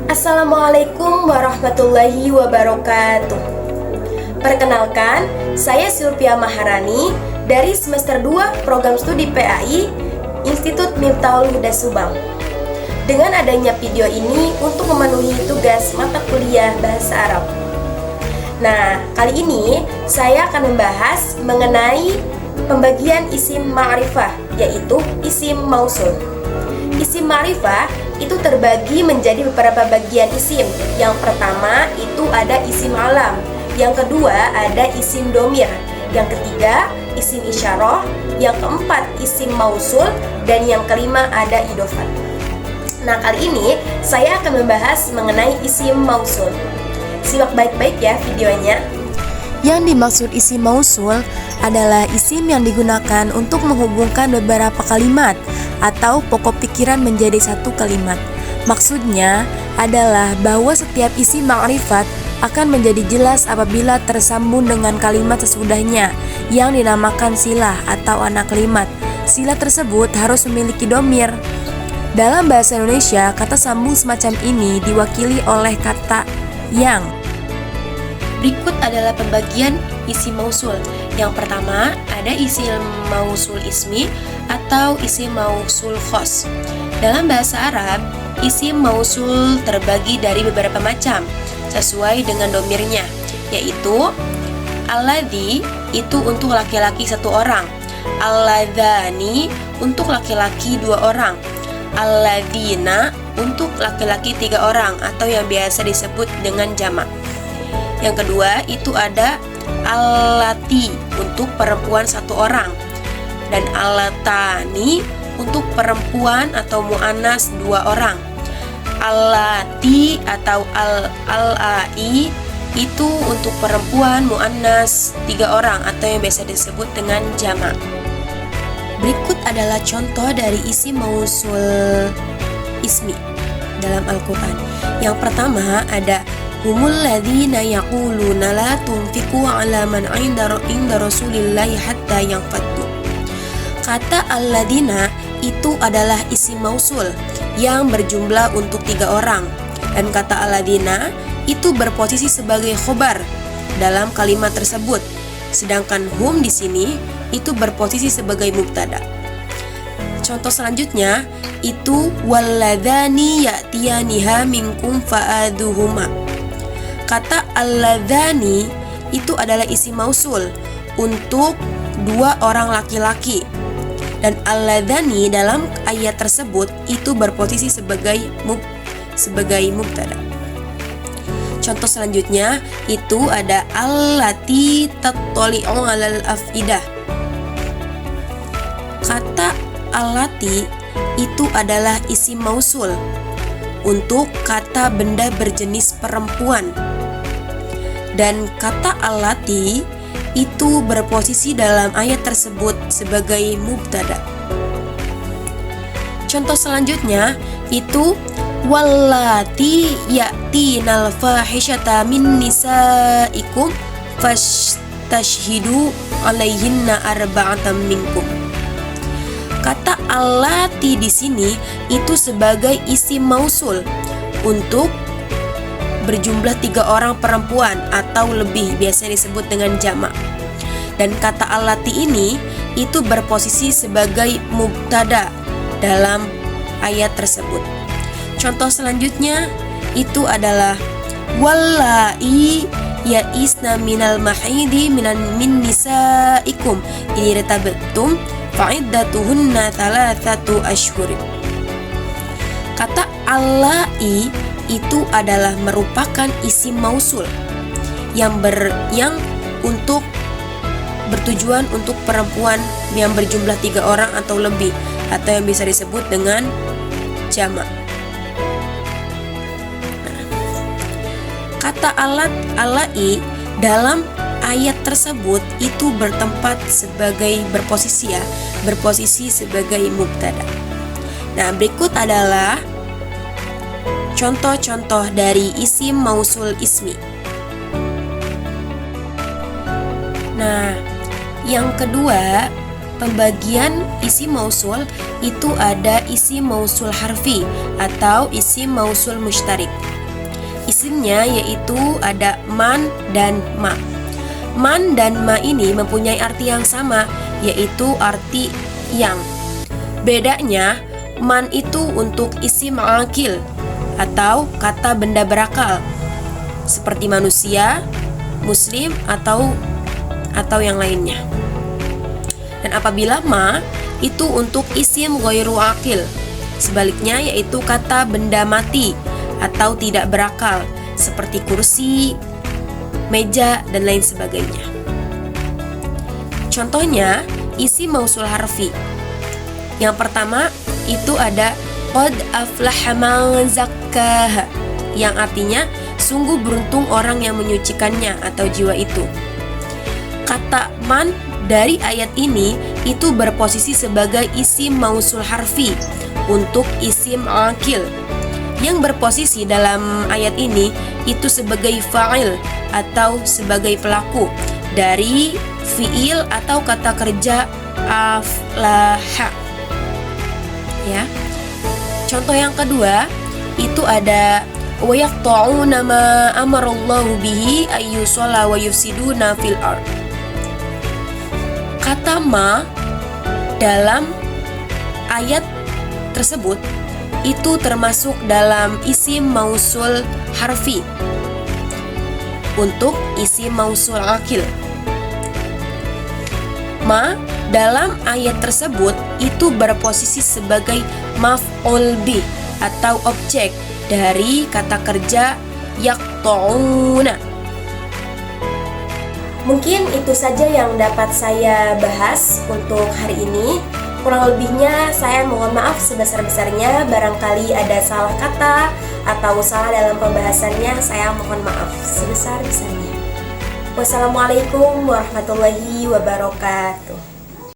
Assalamualaikum warahmatullahi wabarakatuh. Perkenalkan, saya Sylvia Maharani dari semester 2 Program Studi PAI Institut Miftahul Huda Subang. Dengan adanya video ini untuk memenuhi tugas mata kuliah Bahasa Arab. Nah, kali ini saya akan membahas mengenai pembagian isim ma'rifah, yaitu isim mausul. Isim ma'rifah itu terbagi menjadi beberapa bagian isim. Yang pertama itu ada isim alam, yang kedua ada isim domir, yang ketiga isim isyarah, yang keempat isim mausul, dan yang kelima ada idofat. Nah, kali ini saya akan membahas mengenai isim mausul. Simak baik-baik ya videonya. Yang dimaksud isim mausul adalah isim yang digunakan untuk menghubungkan beberapa kalimat atau pokok pikiran menjadi satu kalimat. Maksudnya adalah bahwa setiap isim ma'rifat akan menjadi jelas apabila tersambung dengan kalimat sesudahnya yang dinamakan silah atau anak kalimat. Silah tersebut harus memiliki domir. Dalam bahasa Indonesia, kata sambung semacam ini diwakili oleh kata yang. Berikut adalah pembagian isim mausul. Yang pertama ada isim mausul ismi atau isim mausul khos. Dalam bahasa Arab, isim mausul terbagi dari beberapa macam sesuai dengan domirnya, yaitu alladzi itu untuk laki-laki satu orang, alladzani untuk laki-laki dua orang, alladzina untuk laki-laki tiga orang atau yang biasa disebut dengan jamak. Yang kedua itu ada allati untuk perempuan satu orang dan allatani untuk perempuan atau mu'annas dua orang. Allati atau al-ai itu untuk perempuan mu'annas tiga orang atau yang biasa disebut dengan jamak. Berikut adalah contoh dari isim mausul ismi dalam Al-Quran. Yang pertama ada humul ladzina yaquluna la tunfiqu ala man 'inda rasulillahi hatta yanfaddu. Kata alladzina itu adalah isim mausul yang berjumlah untuk tiga orang, dan kata alladzina itu berposisi sebagai khobar dalam kalimat tersebut, sedangkan hum di sini itu berposisi sebagai mubtada. Contoh selanjutnya itu walladzani ya'tiyaniha minkum fa'adhuhuma. Kata alladzani itu adalah isim mausul untuk dua orang laki-laki, dan alladzani dalam ayat tersebut itu berposisi sebagai mubtada. Contoh selanjutnya itu ada allati tattali'u 'alal afidah. Kata allati itu adalah isim mausul untuk kata benda berjenis perempuan, dan kata allati itu berposisi dalam ayat tersebut sebagai mubtada. Contoh selanjutnya itu wallati ya'tinal fahisyata min nisaikum fastashhidu 'alaihinna arba'atan minkum. Kata allati di sini itu sebagai isim mausul untuk berjumlah tiga orang perempuan atau lebih, biasa disebut dengan jamak. Dan kata allati ini itu berposisi sebagai mubtada dalam ayat tersebut. Contoh selanjutnya itu adalah wallai ya'isna minal mahidi min nisaikum in irtabtum fa'iddatuhunna thalathatu ashhurin. Kata allai itu adalah merupakan isim mausul yang untuk bertujuan untuk perempuan yang berjumlah tiga orang atau lebih, atau yang bisa disebut dengan jamak. Kata allai dalam ayat tersebut itu bertempat sebagai berposisi sebagai mubtada. Nah, berikut adalah contoh-contoh dari isim mausul ismi. Nah, yang kedua, pembagian isim mausul itu ada isim mausul harfi atau isim mausul mustarik. isimnya, yaitu ada man dan ma. Man dan ma ini mempunyai arti yang sama, yaitu arti yang. Bedanya, man itu untuk isim akil atau kata benda berakal, seperti manusia, muslim, atau yang lainnya. Dan apabila ma itu untuk isim ghairu akil, sebaliknya yaitu kata benda mati atau tidak berakal, seperti kursi, meja, dan lain sebagainya. Contohnya, isim mausul harfi. Yang pertama itu ada qad aflaha man zakkaha, yang artinya sungguh beruntung orang yang menyucikannya atau jiwa itu. Kata man dari ayat ini itu berposisi sebagai isim mausul harfi untuk isim akil. Yang berposisi dalam ayat ini itu sebagai fa'il atau sebagai pelaku dari fi'il atau kata kerja aflaha. Ya. Contoh yang kedua itu ada wa yaqta'una ma amarallahu bihi ayyusalla wa yufsiduna fil ard. Kata ma dalam ayat tersebut itu termasuk dalam isim mausul harfi untuk isim mausul akil. Ma dalam ayat tersebut itu berposisi sebagai maf'ul bih atau objek dari kata kerja yaqta'una. Mungkin itu saja yang dapat saya bahas untuk hari ini. Kurang lebihnya saya mohon maaf sebesar-besarnya. Barangkali ada salah kata atau salah dalam pembahasannya, saya mohon maaf sebesar-besarnya. Wassalamualaikum warahmatullahi wabarakatuh.